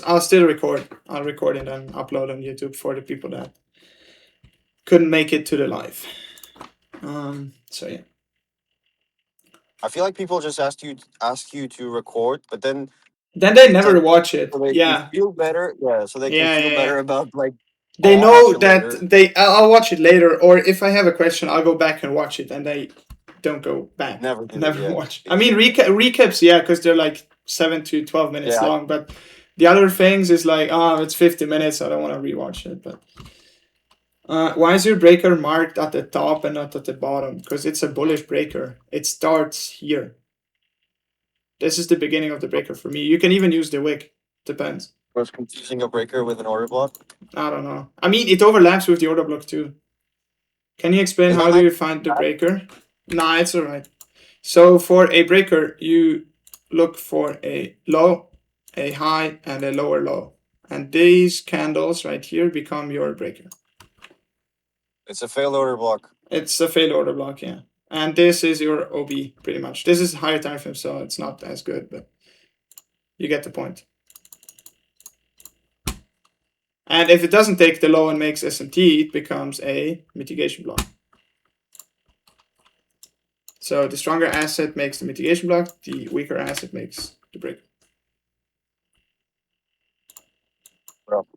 I'll still record. I'll record it and upload on YouTube for the people that couldn't make it to the live. So yeah. I feel like people just ask you to record, but then they never watch it. so they Yeah. can feel better. Yeah, so they can Yeah, feel yeah, better yeah. about like. They I'll know watch it that later. I'll watch it later, or if I have a question, I'll go back and watch it, and they don't go back. Never do Never yeah. watch. I mean, recaps, yeah, because they're like 7 to 12 minutes Yeah. long. But the other things is like, oh, it's 50 minutes. I don't want to rewatch it. But why is your breaker marked at the top and not at the bottom? Because it's a bullish breaker. It starts here. This is the beginning of the breaker for me. You can even use the wick. Depends. Was confusing a breaker with an order block. I don't know. I mean, it overlaps with the order block too. Can you explain how do you find the breaker? Nah, it's alright. So for a breaker, you look for a low, a high, and a lower low. And these candles right here become your breaker. It's a failed order block. It's a failed order block, yeah. And this is your OB, pretty much. This is higher time frame, so it's not as good, but you get the point. And if it doesn't take the low and makes SMT, it becomes a mitigation block. So the stronger asset makes the mitigation block, the weaker asset makes the breaker. Bro.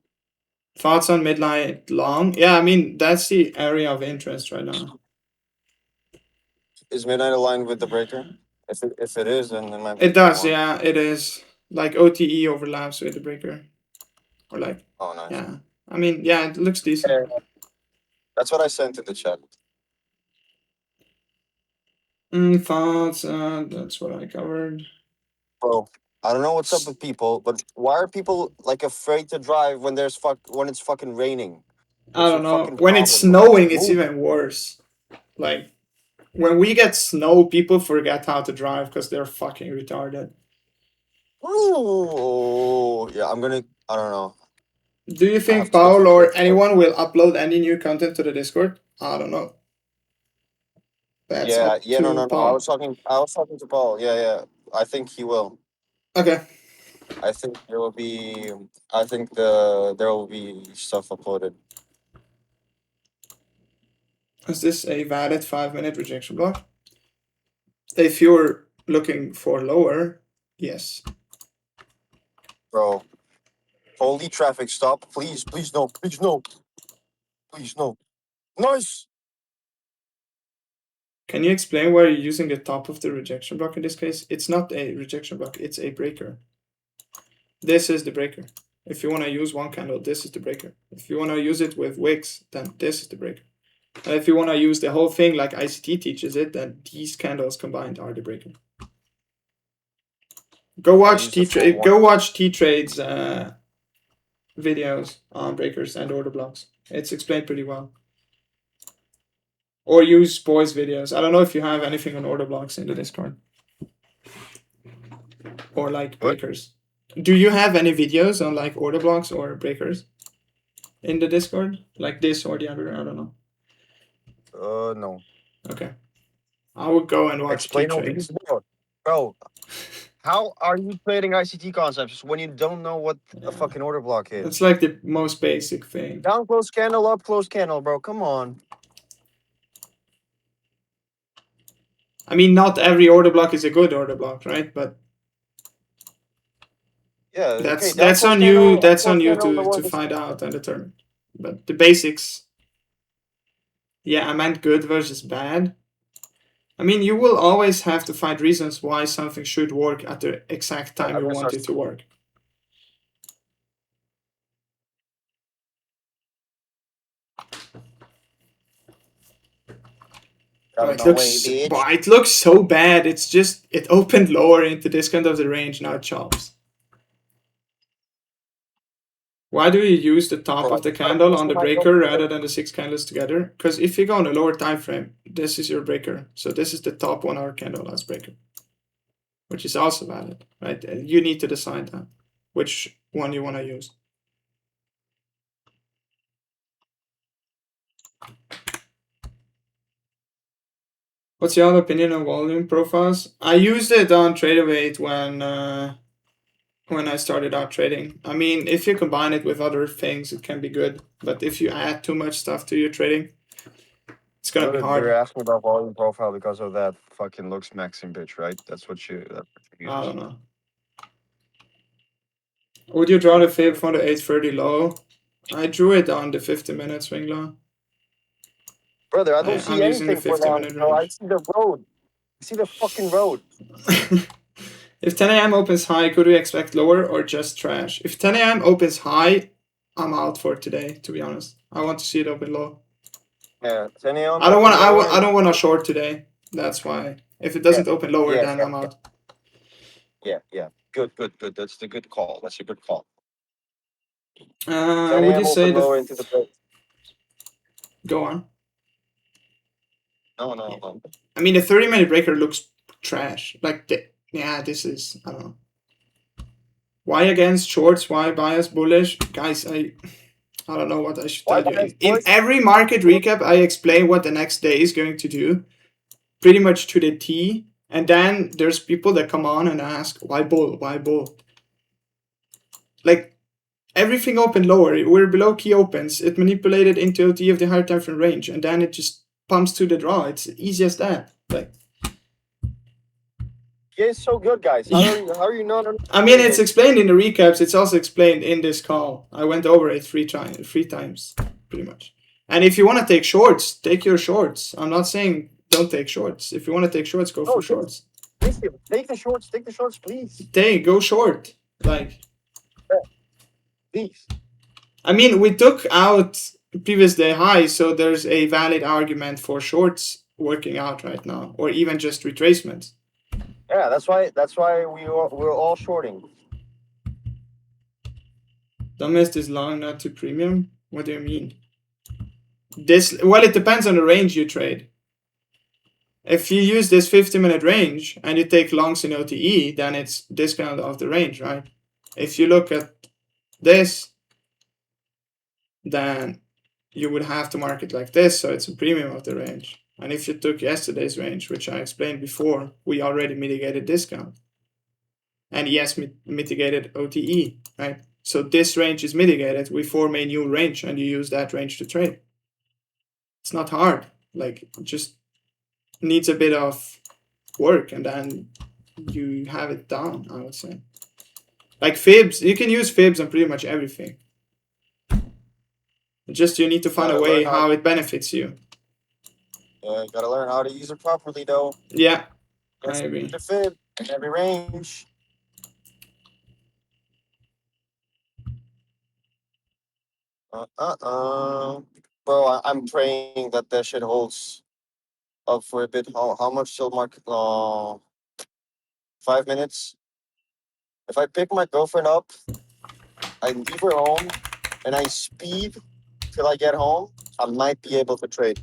Thoughts on midnight long? Yeah, I mean, that's the area of interest right now. Is midnight aligned with the breaker? If it is, then it might be. It does, yeah, it is. Like OTE overlaps with the breaker. Or like, oh, nice. Yeah. I mean, yeah, it looks decent. Yeah. That's what I sent in the chat. Thoughts, that's what I covered. Bro, I don't know what's up with people, but why are people like afraid to drive when when it's fucking raining? I don't know. When it's snowing, it's even worse. Like, when we get snow, people forget how to drive because they're fucking retarded. Oh, yeah, I don't know. Do you think Paul or anyone will upload any new content to the Discord? I don't know. That's no. Paul. I was talking to Paul. Yeah. I think he will. Okay. I think there will be stuff uploaded. Is this a valid 5-minute rejection block? If you're looking for lower, yes. Bro. Holy traffic stop. Please no. Please no. Please no. Nice. Can you explain why you're using the top of the rejection block in this case? It's not a rejection block, it's a breaker. This is the breaker. If you want to use one candle, this is the breaker. If you want to use it with wicks, then this is the breaker. And if you want to use the whole thing like ICT teaches it, then these candles combined are the breaker. Go watch T-Trade's videos on breakers and order blocks. It's explained pretty well. Or use Boy's videos. I don't know if you have anything on order blocks in the Discord. Or like breakers. Do you have any videos on like order blocks or breakers in the Discord? Like this or the other? I don't know. No. Okay. I would go and watch T-Trade. Bro, how are you creating ICT concepts when you don't know what a fucking order block is? It's like the most basic thing. Down close candle, up close candle, bro. Come on. I mean, not every order block is a good order block, right? But yeah, that's on you. That's on you to find out and determine. But the basics. Yeah, I meant good versus bad. I mean, you will always have to find reasons why something should work at the exact time you want it to work. It looks so bad. It's just, it opened lower into this kind of the range, now it chops. Why do you use the top of the candle on the breaker rather than the 6 candles together? Because if you go on a lower time frame, this is your breaker. So this is the top 1 hour candle as breaker, which is also valid, right? You need to decide that, which one you want to use. What's your opinion on volume profiles? I used it on TradeAway when when I started out trading. I mean, if you combine it with other things, it can be good. But if you add too much stuff to your trading, it's gonna be They're hard. asking about volume profile because of that fucking looks maxing bitch, right? That's what you I don't know. Would you draw the fib for the 830 low? I drew it on the 50-minute swing low. Brother, I don't see I'm using the anything for long, 50-minute bro. I range. see the road. I see the fucking road. If 10 a.m. opens high, could we expect lower or just trash? If 10 a.m. opens high, I'm out for today. To be honest, I want to see it open low. Yeah, 10 a.m. I don't want. lower I don't want to short today. That's why. If it doesn't open lower, then I'm out. Yeah. Good. That's the good call. That's a good call. 10 would you say lower into the break? Go on. No. I mean, the 30-minute breaker looks trash. Like, this is, I don't know. Why against shorts? Why bias bullish? Guys, I don't know what I should tell you. In every market recap, I explain what the next day is going to do, pretty much to the T. And then there's people that come on and ask, why bull? Why bull? Like, everything opened lower. We're below key opens. It manipulated into OT of the higher time frame range. And then it just pumps to the draw. It's easy as that. Like, yeah, it's so good, guys. How are you not? I mean, it's explained in the recaps. It's also explained in this call. I went over it three times, pretty much. And if you want to take shorts, take your shorts. I'm not saying don't take shorts. If you want to take shorts, go for shorts. Take the shorts. Take the shorts, please. Go short. Like, please. I mean, we took out previous day high, so there's a valid argument for shorts working out right now, or even just retracements. Yeah, that's why we're all shorting. Don't miss this long not to premium. What do you mean? Well, it depends on the range you trade. If you use this 50-minute range and you take longs in OTE, then it's discount of the range, right? If you look at this, then you would have to mark it like this, so it's a premium of the range. And if you took yesterday's range, which I explained before, we already mitigated discount. And yes, mitigated OTE, right? So this range is mitigated. We form a new range and you use that range to trade. It's not hard. Like, it just needs a bit of work and then you have it down, I would say. Like fibs, you can use fibs on pretty much everything. Just you need to find a way how it benefits you. Yeah, you gotta learn how to use it properly, though. Yeah, I agree. The fib in every range. Bro, I'm praying that shit holds up for a bit. How much till market? 5 minutes. If I pick my girlfriend up, I leave her home, and I speed till I get home, I might be able to trade.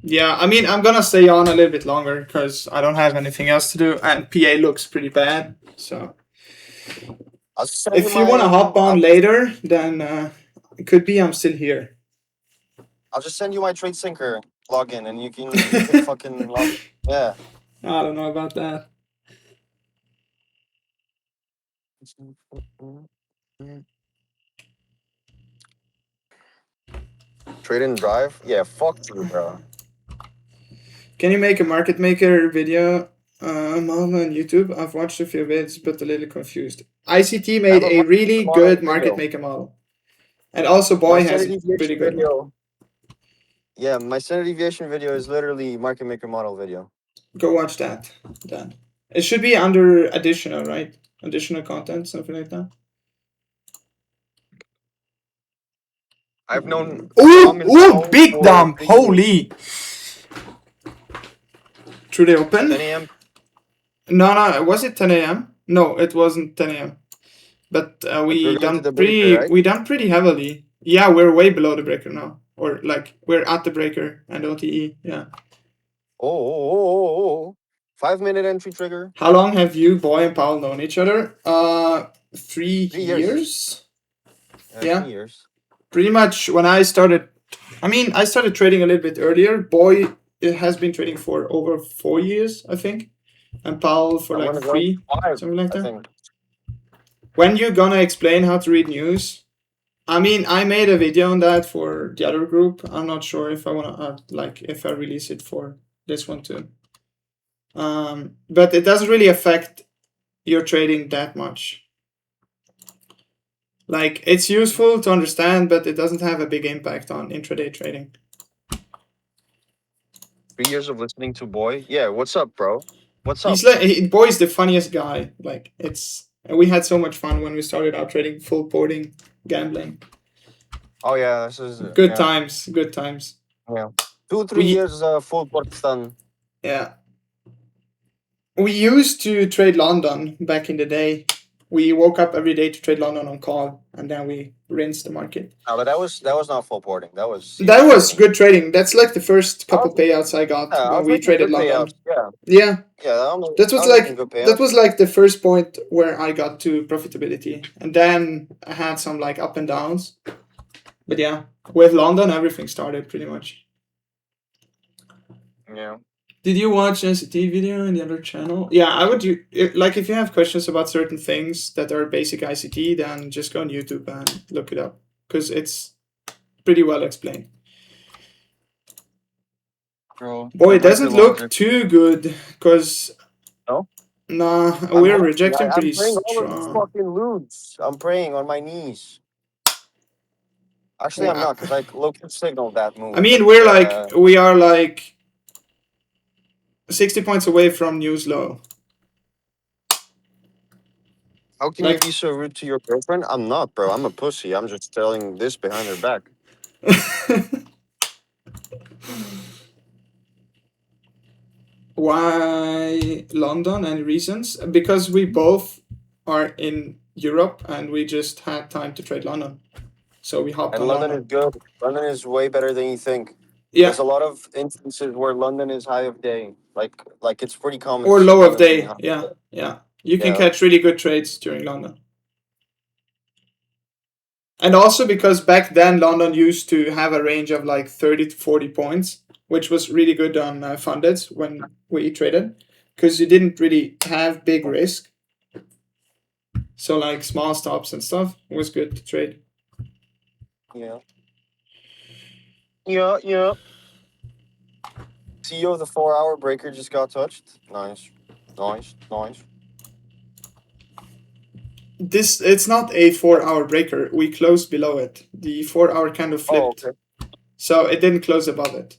Yeah, I mean, I'm gonna stay on a little bit longer because I don't have anything else to do, and PA looks pretty bad. So, if you want to hop on later, then it could be I'm still here. I'll just send you my trade syncer login, and you can fucking log. Yeah. I don't know about that. Trade and drive? Yeah, fuck you, bro. Can you make a market maker video model on YouTube? I've watched a few vids, but a little confused. ICT made a really good market maker model. And also Boy has a pretty good one. Yeah, my standard deviation video is literally market maker model video. Go watch that then. It should be under additional, right? Additional content, something like that. I've known. Ooh, big dump! Holy! Through the open? 10 a.m. No. Was it 10 a.m.? No, it wasn't 10 a.m. But we done pretty heavily. Yeah, we're way below the breaker now, or like we're at the breaker and OTE. Yeah. Oh. 5 minute entry trigger. How long have you, Boy, and Paul known each other? 3 years. Yeah. 3 years. Pretty much when I started. I mean, I started trading a little bit earlier. Boy, it has been trading for over 4 years, I think, and Paul for like 3, something like that. when you gonna explain how to read news? I mean, I made a video on that for the other group. I'm not sure if I wanna like if I release it for this one too. But it doesn't really affect your trading that much. Like, it's useful to understand, but it doesn't have a big impact on intraday trading. 3 years of listening to Boy. Yeah, what's up, bro? What's up? He's like, Boy's the funniest guy. Like, we had so much fun when we started out trading full porting gambling. Oh yeah, this is Good times, good times. Yeah, 2-3 years full Pakistan. Yeah. We used to trade London back in the day. We woke up every day to trade London on call, and then we rinsed the market. No, but that was not full porting. That was Good trading. That's like the first couple payouts I got when we traded London. Payouts. Yeah, Yeah. yeah. That was like the first point where I got to profitability, and then I had some like up and downs. But yeah, with London, everything started pretty much. Yeah. Did you watch NCT video in the other channel? Yeah, I would. Like, if you have questions about certain things that are basic ICT, then just go on YouTube and look it up, because it's pretty well explained. Bro, Boy, it doesn't look too good, because no, we're rejecting pretty strong. Fucking loots. I'm praying on my knees. Actually, I'm not, because I low-key signaled that move. I mean, we are like 60 points away from news low. How can you be so rude to your girlfriend? I'm not, bro. I'm a pussy. I'm just telling this behind her back. Why London? Any reasons? Because we both are in Europe and we just had time to trade London. So we hopped on London. Is good. London is way better than you think. Yeah. There's a lot of instances where London is high of day. Like it's pretty common. Or low of day. Yeah. Yeah. You can catch really good trades during London. And also because back then London used to have a range of like 30 to 40 points, which was really good on funded when we traded, because you didn't really have big risk. So like small stops and stuff was good to trade. Yeah. Yeah. CEO of the 4-hour breaker just got touched. Nice. It's not a 4-hour breaker. We closed below it. The 4-hour candle flipped. Oh, okay. So it didn't close above it.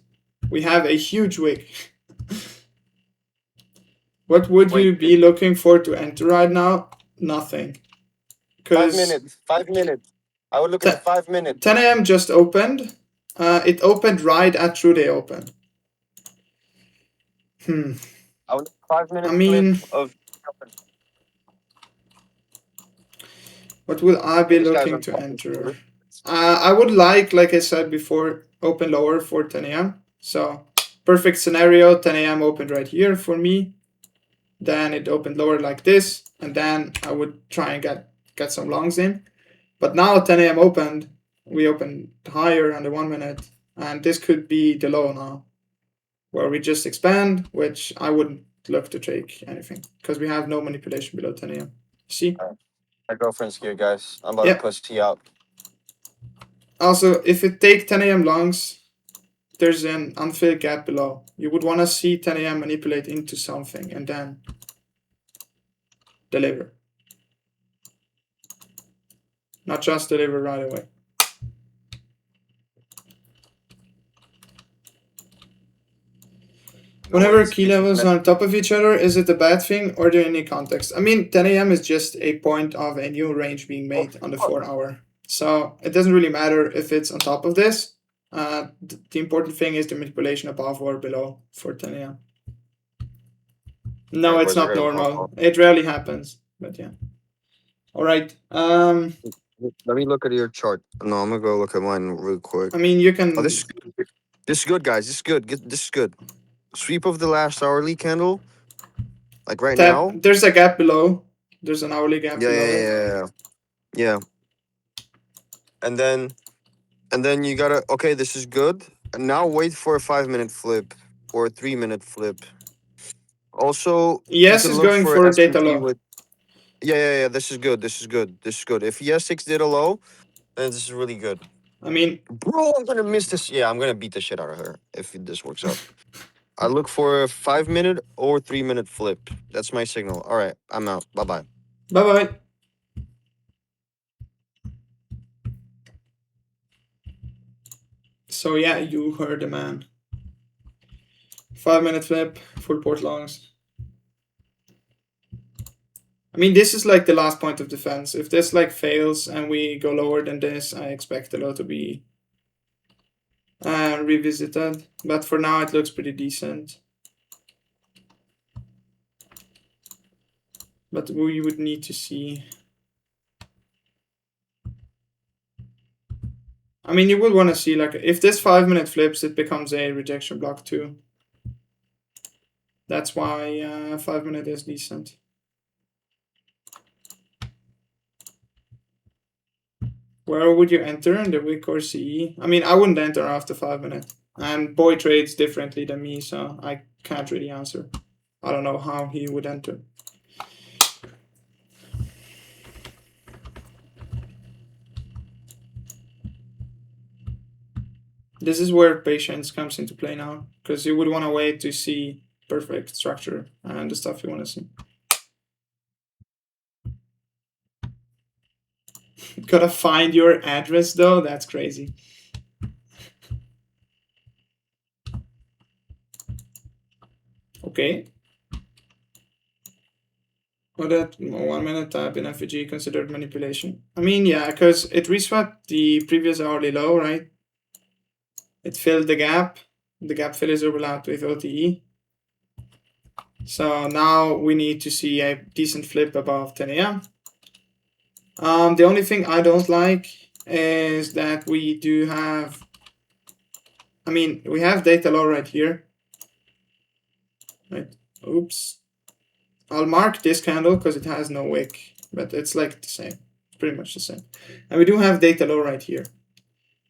We have a huge wick. What would you be looking for to enter right now? Nothing. 5 minutes. 5 minutes. I would look at 5 minutes. 10 a.m. just opened. It opened right at true day open. I would 5 minutes of. What will I be looking to enter? I would like I said before, open lower for 10 a.m. So perfect scenario, 10 a.m. opened right here for me. Then it opened lower like this, and then I would try and get some longs in. But now 10 a.m. opened, we opened higher on the 1 minute, and this could be the low now, where we just expand, which I wouldn't look to take anything, because we have no manipulation below 10 a.m. See? My girlfriend's here, guys. I'm about to pussy out. Also, if it take 10 a.m. longs, there's an unfilled gap below. You would want to see 10 a.m. manipulate into something and then deliver. Not just deliver right away. Whenever key levels are on top of each other, is it a bad thing or do any context? I mean, 10 a.m. is just a point of a new range being made on the 4-hour. So it doesn't really matter if it's on top of this. The important thing is the manipulation above or below for 10 a.m. No, it's not normal. It rarely happens, but yeah. All right. Let me look at your chart. No, I'm gonna go look at mine real quick. I mean, you can. Oh, this is good, guys. This is good. This is good. Sweep of the last hourly candle. Like right now. There's a gap below. There's an hourly gap below. Yeah. And then you gotta. Okay, this is good. And now wait for a 5-minute flip or a 3-minute flip. Also, yes, is going for data low. Yeah. This is good. This is good. This is good. If he has 6 data low, then this is really good. I mean, Bro, I'm gonna miss this. Yeah, I'm gonna beat the shit out of her if this works out. I look for a 5-minute or 3-minute flip. That's my signal. All right, I'm out. Bye bye. bye bye. So yeah, you heard the man. 5-minute flip, full port longs. I mean, this is like the last point of defense. If this like fails and we go lower than this, I expect the low to be revisited. But for now, it looks pretty decent. But we would need to see. I mean, you would want to see like if this 5-minute flips, it becomes a rejection block too. That's why 5-minute is decent. Where would you enter in the wick or CE? I mean, I wouldn't enter after 5-minute. And Boy trades differently than me, so I can't really answer. I don't know how he would enter. This is where patience comes into play now, because you would want to wait to see perfect structure and the stuff you want to see. Gotta find your address though, that's crazy. Okay. Well, that 1-minute tap in FVG considered manipulation. I mean, yeah, because it reswapped the previous hourly low, right? It filled the gap. The gap fill is overlapped with OTE. So now we need to see a decent flip above 10 a.m. The only thing I don't like is that we do have, I mean, we have data low right here. Right, oops. I'll mark this candle because it has no wick, but it's like the same, pretty much the same. And we do have data low right here.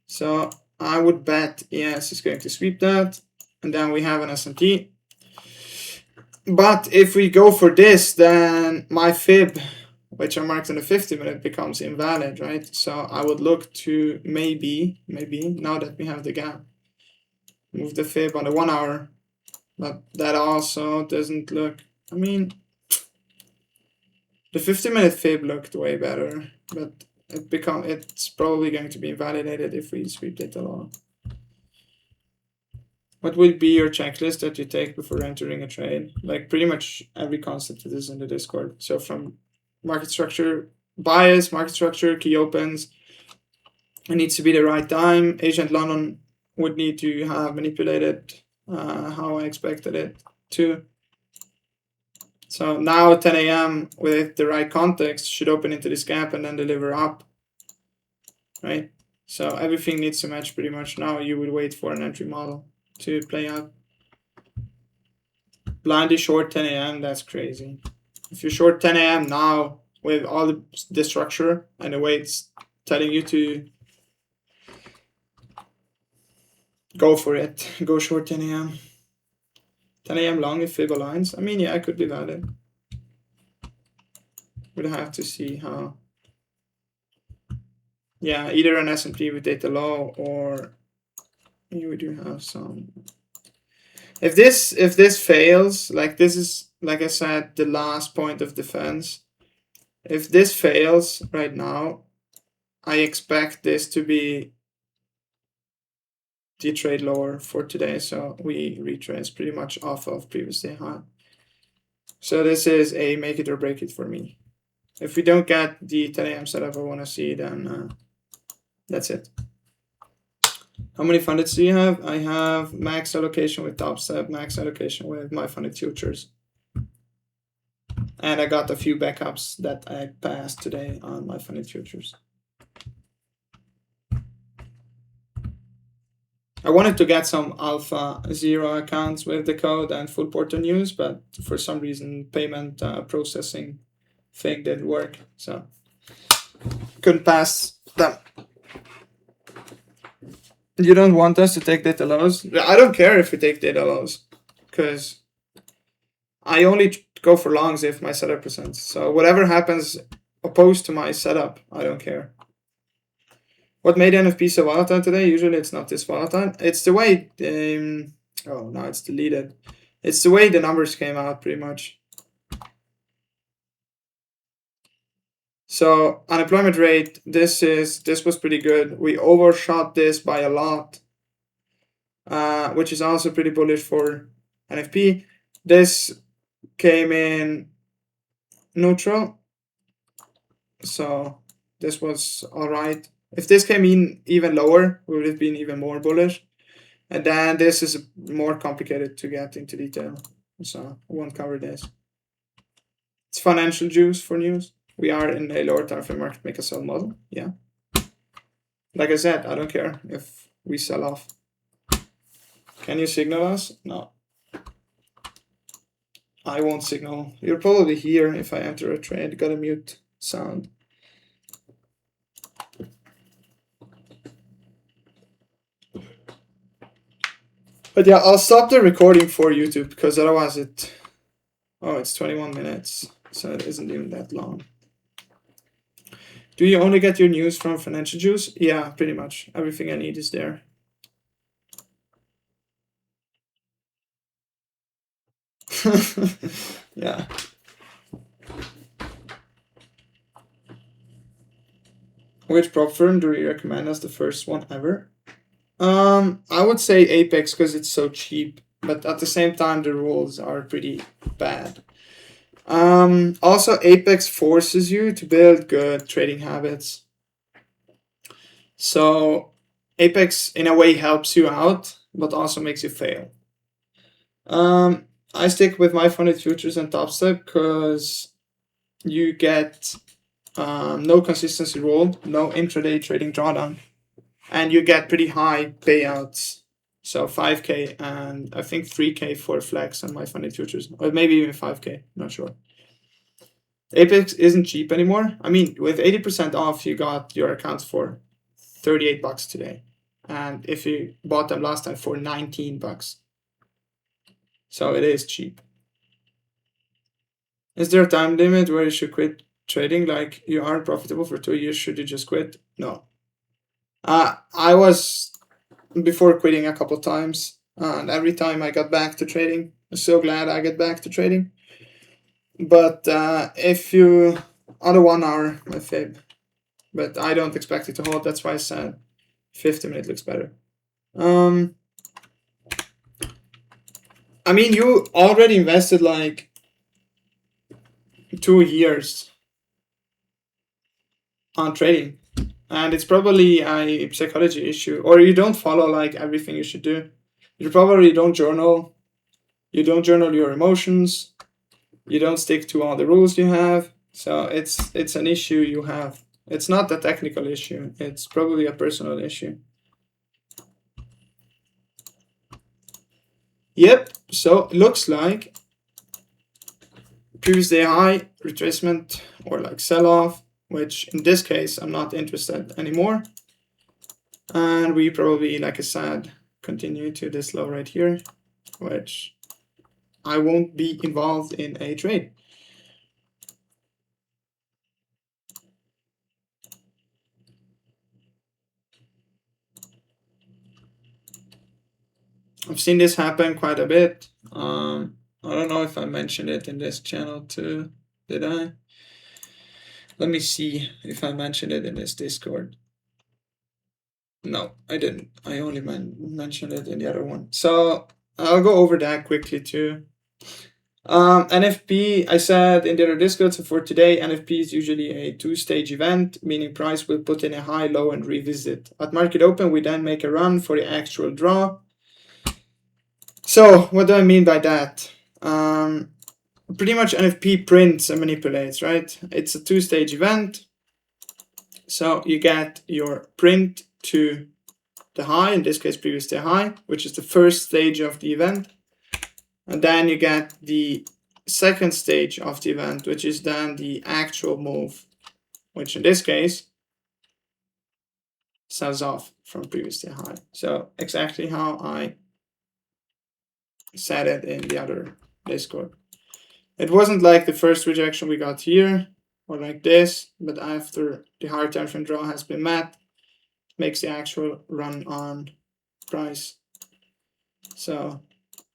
So I would bet ES is going to sweep that, and then we have an S&T. But if we go for this, then my fib, which I marked on the 50-minute, becomes invalid, right? So I would look to maybe, now that we have the gap, move the fib on the 1 hour. But that also doesn't look, I mean, the 50-minute fib looked way better, but it's probably going to be invalidated if we sweep data low. What would be your checklist that you take before entering a trade? Like pretty much every concept that is in the Discord. So from market structure, bias, market structure, key opens, it needs to be the right time. Agent London would need to have manipulated how I expected it to. So now 10 a.m. with the right context should open into this gap and then deliver up, right? So everything needs to match pretty much. Now you would wait for an entry model to play out. Blindy short 10 a.m. That's crazy. If you short 10 a.m. now with all the structure and the way it's telling you to go for it, go short 10 a.m. 10 a.m. long if fib aligns. I mean, yeah, it could be valid. We'd have to see how. Yeah, either an S&P with data low or we do have some. If this fails, like this is, like I said, the last point of defense. If this fails right now, I expect this to be the trade lower for today. So we retrace pretty much off of previous day high. So this is a make it or break it for me. If we don't get the 10 a.m. setup I want to see, then that's it. How many funded do you have? I have max allocation with top step, max allocation with my funded futures. And I got a few backups that I passed today on my funded futures. I wanted to get some alpha 0 accounts with the code and full portal news, but for some reason payment processing thing didn't work, so couldn't pass them. You don't want us to take data lows? I don't care if we take data lows, because I only go for longs if my setup presents. So whatever happens opposed to my setup, I don't care. What made NFP so volatile today? Usually it's not this volatile. It's the way, oh, now it's deleted. It's the way the numbers came out pretty much. So unemployment rate, this was pretty good. We overshot this by a lot, which is also pretty bullish for NFP. This came in neutral, so this was all right. If this came in even lower, we would have been even more bullish. And then this is more complicated to get into detail, so I won't cover this. It's financial juice for news. We are in a lower time frame market make a sell model. Yeah. Like I said, I don't care if we sell off. Can you signal us? No. I won't signal. You're probably here if I enter a trade. Gotta mute sound. But yeah, I'll stop the recording for YouTube because otherwise it... Oh, it's 21 minutes, so it isn't even that long. Do you only get your news from Financial Juice? Yeah, pretty much. Everything I need is there. Yeah. Which prop firm do you recommend as the first one ever? I would say Apex because it's so cheap, but at the same time the rules are pretty bad. Also Apex forces you to build good trading habits. So Apex in a way helps you out, but also makes you fail. I stick with my funded futures and top step because you get no consistency rule, no intraday trading drawdown, and you get pretty high payouts. So 5K and I think 3K for flex on my funded futures, or maybe even 5K, not sure. Apex isn't cheap anymore. I mean, with 80% off, you got your accounts for $38 today. And if you bought them last time for $19. So it is cheap. Is there a time limit where you should quit trading? Like you aren't profitable for 2 years, should you just quit? No. I was before quitting a couple times, and every time I got back to trading, I'm so glad I got back to trading. But if you on a 1 hour, my fib, but I don't expect it to hold. That's why I said 50-minute looks better. I mean, you already invested like 2 years on trading, and it's probably a psychology issue, or you don't follow like everything you should do. You probably don't journal. You don't journal your emotions. You don't stick to all the rules you have. So it's an issue you have. It's not a technical issue. It's probably a personal issue. Yep. So it looks like previous day high, retracement, or like sell off, which in this case I'm not interested anymore. And we probably, like I said, continue to this low right here, which I won't be involved in a trade. I've seen this happen quite a bit. I don't know if I mentioned it in this channel too. Did I? Let me see if I mentioned it in this Discord. No, I didn't. I only mentioned it in the other one. So I'll go over that quickly too. NFP, I said in the other Discord, so for today, NFP is usually a 2-stage event, meaning price will put in a high, low, and revisit. At market open, we then make a run for the actual draw. So what do I mean by that? Pretty much NFP prints and manipulates, right? It's a 2-stage event. So you get your print to the high, in this case previous day high, which is the first stage of the event. And then you get the second stage of the event, which is then the actual move, which in this case sells off from previous day high. So exactly how I said it in the other Discord. It wasn't like the first rejection we got here, or like this, but after the higher time frame draw has been met, makes the actual run on price. So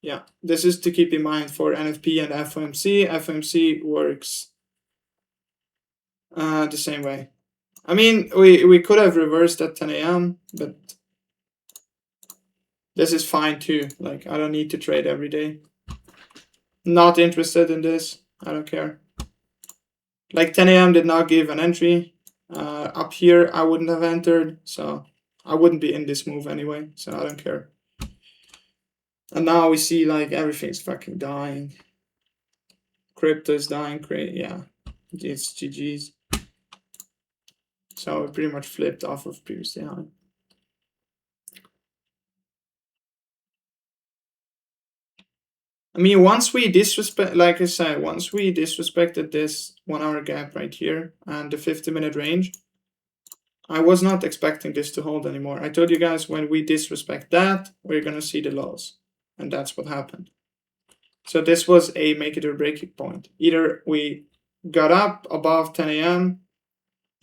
yeah, this is to keep in mind for NFP and FOMC. FOMC works the same way. I mean, we could have reversed at 10 a.m., but this is fine too. Like, I don't need to trade every day. Not interested in this. I don't care. Like 10 a.m. did not give an entry. Up here, I wouldn't have entered, so I wouldn't be in this move anyway, so I don't care. And now we see like everything's fucking dying. Crypto is dying, yeah, it's GG's. So it pretty much flipped off of previously high. I mean, once we disrespect, like I said, once we disrespected this 1 hour gap right here and the 50-minute range, I was not expecting this to hold anymore. I told you guys when we disrespect that, we're gonna see the lows, and that's what happened. So this was a make it or break it point. Either we got up above 10 a.m.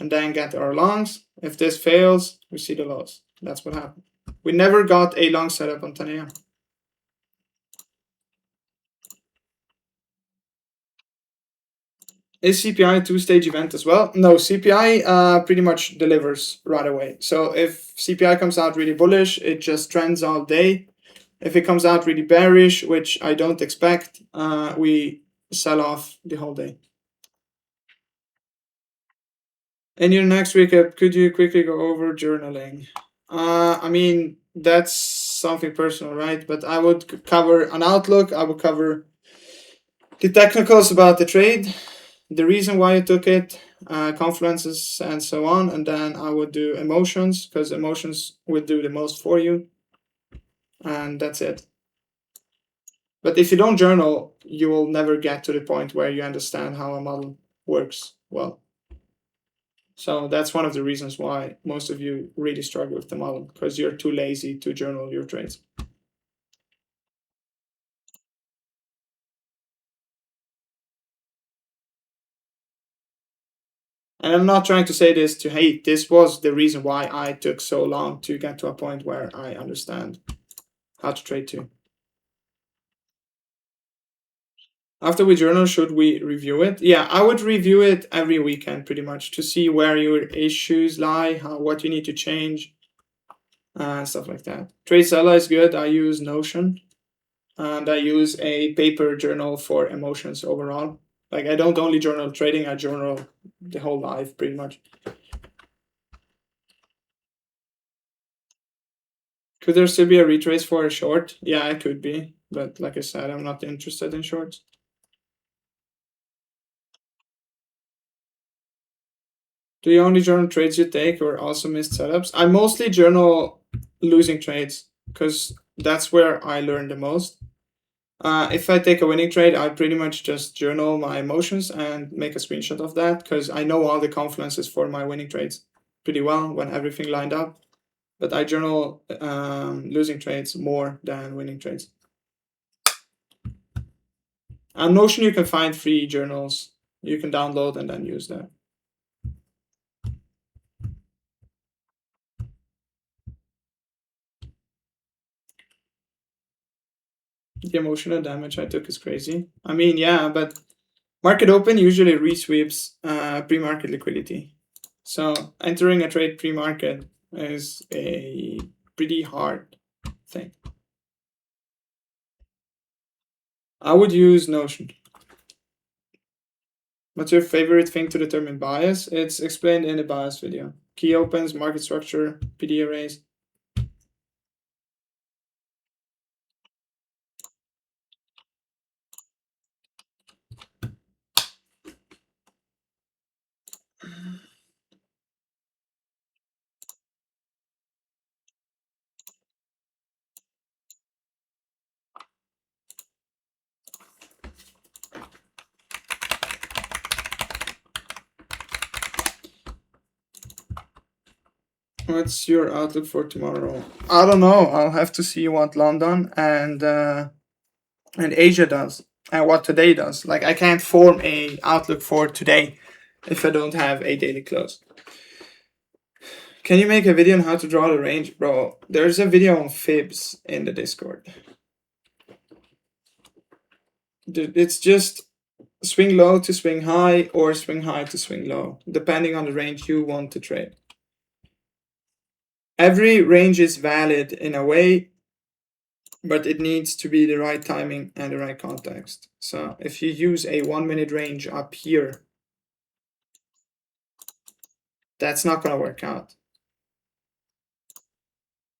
and then get our longs. If this fails, we see the lows. That's what happened. We never got a long setup on 10 a.m. Is CPI a two-stage event as well? No, CPI pretty much delivers right away. So if CPI comes out really bullish, it just trends all day. If it comes out really bearish, which I don't expect, we sell off the whole day. In your next recap, could you quickly go over journaling? I mean, that's something personal, right? But I would cover an outlook. I would cover the technicals about the trade, the reason why you took it, confluences, and so on. And then I would do emotions, because emotions would do the most for you. And that's it. But if you don't journal, you will never get to the point where you understand how a model works well. So that's one of the reasons why most of you really struggle with the model, because you're too lazy to journal your trades. And I'm not trying to say this to hate. This was the reason why I took so long to get to a point where I understand how to trade too. After we journal, should we review it? Yeah, I would review it every weekend pretty much to see where your issues lie, what you need to change, and stuff like that. TradeSella is good. I use Notion, and I use a paper journal for emotions overall. Like, I don't only journal trading, I journal the whole life pretty much. Could there still be a retrace for a short? Yeah, it could be, but like I said, I'm not interested in shorts. Do you only journal trades you take or also missed setups? I mostly journal losing trades because that's where I learn the most. If I take a winning trade, I pretty much just journal my emotions and make a screenshot of that because I know all the confluences for my winning trades pretty well when everything lined up. But I journal losing trades more than winning trades. On Notion, you can find free journals you can download and then use that. The emotional damage I took is crazy. I mean, yeah, but market open usually resweeps pre-market liquidity. So entering a trade pre-market is a pretty hard thing. I would use Notion. What's your favorite thing to determine bias? It's explained in the bias video. Key opens, market structure, PD arrays. What's your outlook for tomorrow? I don't know. I'll have to see what London and Asia does. and what today does. Like I can't form a outlook for today if I don't have a daily close. Can you make a video on how to draw the range? Bro, there's a video on fibs in the Discord. It's just swing low to swing high or swing high to swing low, depending on the range you want to trade. Every range is valid in a way, but it needs to be the right timing and the right context. So if you use a 1 minute range up here, that's not going to work out.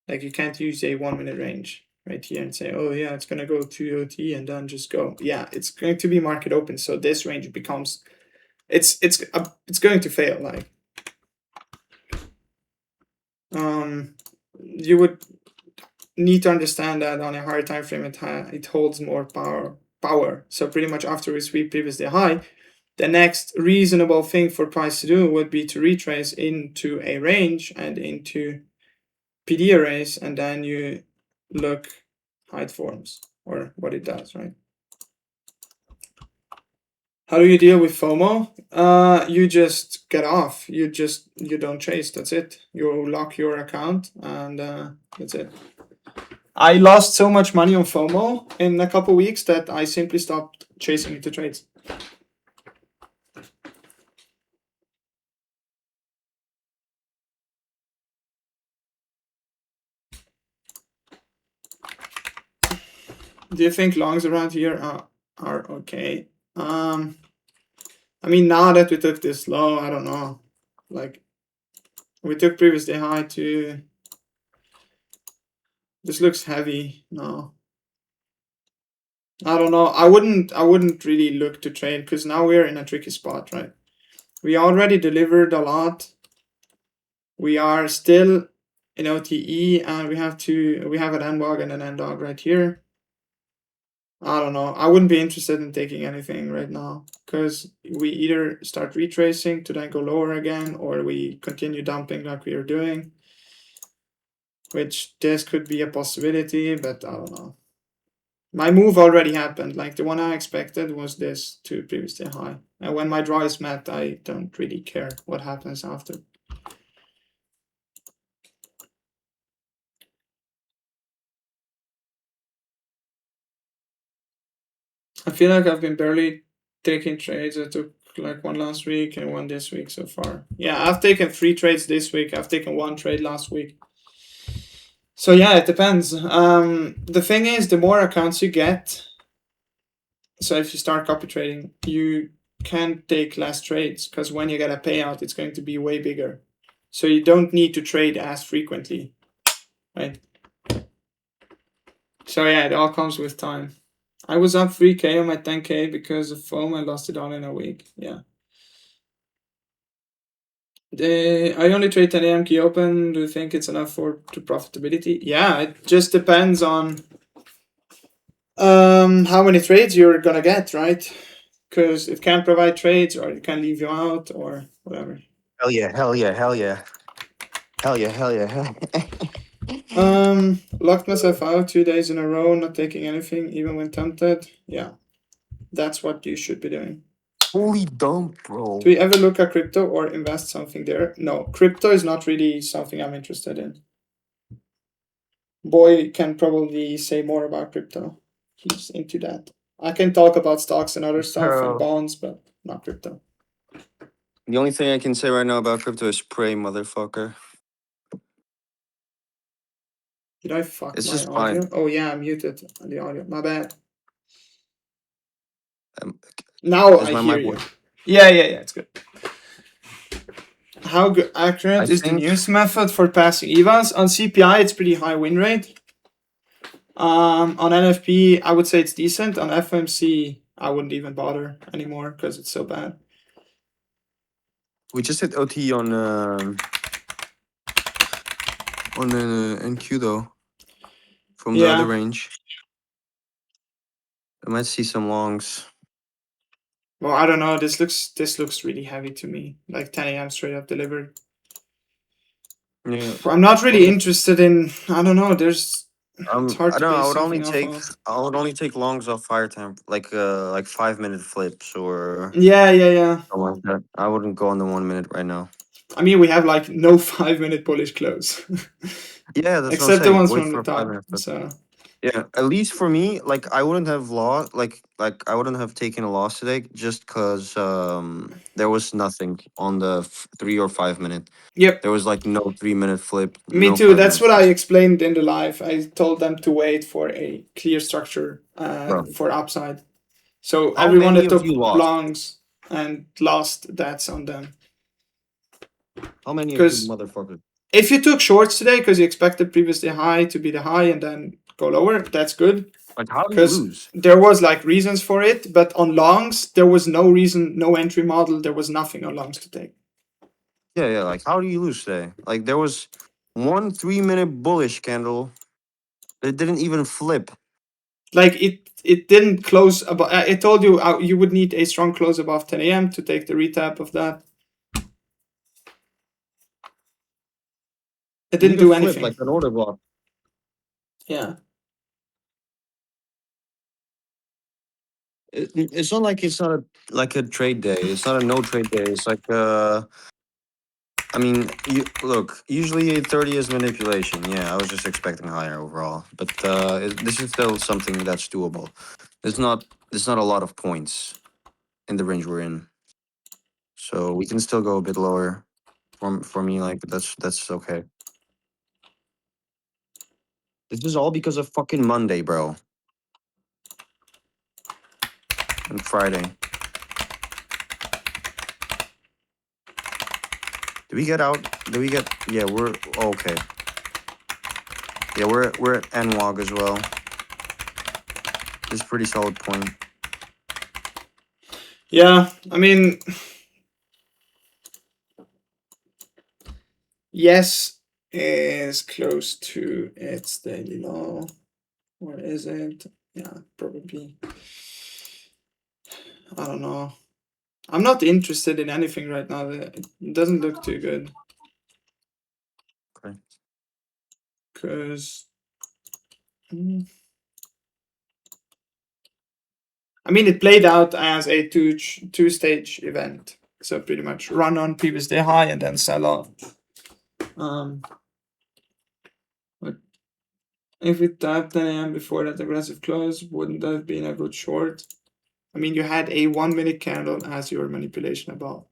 Like you can't use a 1 minute range right here and say, oh yeah, it's going to go to OT and then just go. Yeah, it's going to be market open. So this range becomes, it's going to fail. Like, you would need to understand that on a higher time frame, it holds more power. So pretty much after we sweep previously high, the next reasonable thing for price to do would be to retrace into a range and into PD arrays, and then you look how it forms or what it does, right? How do you deal with FOMO? You just get off. You don't chase. That's it. You lock your account and that's it. I lost so much money on FOMO in a couple weeks that I simply stopped chasing into trades. Do you think longs around here are okay? I mean, now that we took this low, I don't know. Like, we took previously high to. This looks heavy. No. I don't know. I wouldn't really look to trade because now we're in a tricky spot, right? We already delivered a lot. We are still in OTE and we have an NWOG and an NDOG right here. I don't know. I wouldn't be interested in taking anything right now because we either start retracing to then go lower again or we continue dumping like we are doing, which this could be a possibility, but I don't know. My move already happened. Like the one I expected was this to previously high. And when my draw is met, I don't really care what happens after. I feel like I've been barely taking trades. I took like one last week and one this week so far. Yeah, I've taken 3 trades this week. I've taken 1 trade last week. So yeah, it depends. The thing is, the more accounts you get, so if you start copy trading, you can take less trades because when you get a payout, it's going to be way bigger. So you don't need to trade as frequently, right? So yeah, it all comes with time. I was up 3K on my 10K because of foam. I lost it all in a week. Yeah. I only trade 10 AM key open. Do you think it's enough to profitability? Yeah, it just depends on how many trades you're gonna get, right? Because it can provide trades or it can leave you out or whatever. Hell yeah, hell yeah, hell yeah. Hell yeah, hell yeah, hell Locked myself out 2 days in a row, not taking anything, even when tempted. Yeah, that's what you should be doing. Holy dump, bro. Do we ever look at crypto or invest something there? No, crypto is not really something I'm interested in. Boy can probably say more about crypto. He's into that. I can talk about stocks and other stuff and bonds, but not crypto. The only thing I can say right now about crypto is pray, motherfucker. Did I fuck It's my just audio? fine. Oh yeah, I muted the audio. My bad. Now I hear you. Yeah, it's good. How accurate is the news method for passing EVAs? On CPI, it's pretty high win rate. On NFP, I would say it's decent. On FMC, I wouldn't even bother anymore because it's so bad. We just hit OT on NQ though, from the other range. I might see some longs. Well, I don't know. This looks really heavy to me. Like 10 AM straight up delivered. Yeah. I'm not really interested in. I don't know. There's It's hard I to don't know. base something off of. I would only take longs off fire time, like 5 minute flips or Yeah. something like that. I wouldn't go on the 1 minute right now. I mean, we have like no 5-minute bullish close, Yeah, that's what I'm except the saying. ones Wait from the for a five top. minute flip. So Yeah, at least for me, like I wouldn't have lost, like I wouldn't have taken a loss today, just because there was nothing on the 3 or 5 minute. yep, There was like no 3 minute flip, me no too. five That's minute what I flip, explained in the live. I told them to wait for a clear structure bro. for upside. So How everyone many that of took you lost? longs and lost, that's on them. How many of you Because motherfuckers? if you took shorts today because you expected previously high to be the high and then go lower, that's good. Like, how do you Because lose? there was like reasons for it, but on longs there was no reason, no entry model, there was nothing on longs to take. Yeah. Like, how do you lose today? Like, there was one 3 minute bullish candle. It didn't even flip. Like it didn't close above. It told you you would need a strong close above 10 a.m. to take the retap of that. It You didn't need a do flip, anything. like an order block. Yeah. It's not like it's not like a trade day. It's not a no trade day. It's like I mean, you look. Usually, 30 is manipulation. Yeah, I was just expecting higher overall, but this is still something that's doable. It's not. It's not a lot of points in the range we're in, so we can still go a bit lower. For me, like that's okay. This is all because of fucking Monday, bro, and Friday. Did we get out? Did we get? Yeah, we're okay. Yeah, we're at NWOG as well. This is a pretty solid point. Yeah, I mean, yes is close to its daily low. Or is it? Yeah, probably. I don't know. I'm not interested in anything right now. It doesn't look too good. Okay. Because. I mean, it played out as a two-stage event. So pretty much run on previous day high and then sell off. But if it tapped 10 a.m. before that aggressive close, wouldn't that have been a good short? I mean, you had a 1 minute candle as your manipulation above.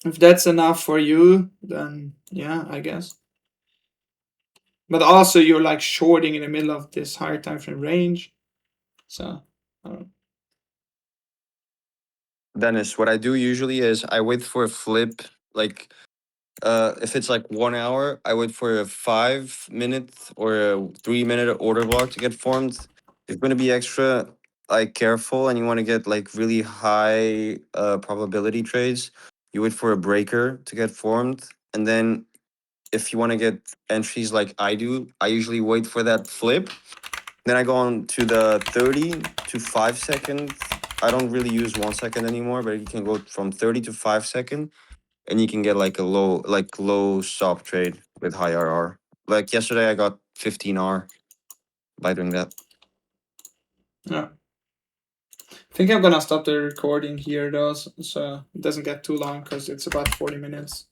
If that's enough for you, then yeah, I guess. But also, you're like shorting in the middle of this higher time frame range. So, I don't know. Dennis, what I do usually is I wait for a flip. Like, if it's like 1 hour, I wait for a 5 minute or a 3 minute order block to get formed. If you're gonna be extra like careful and you want to get like really high probability trades, you wait for a breaker to get formed, and then if you want to get entries like I do, I usually wait for that flip. Then I go on to the 30 to 5 second. I don't really use 1 second anymore, but you can go from 30 to 5 second and you can get like a low stop trade with high RR. Like yesterday I got 15R by doing that. Yeah. I think I'm gonna stop the recording here though, so it doesn't get too long because it's about 40 minutes.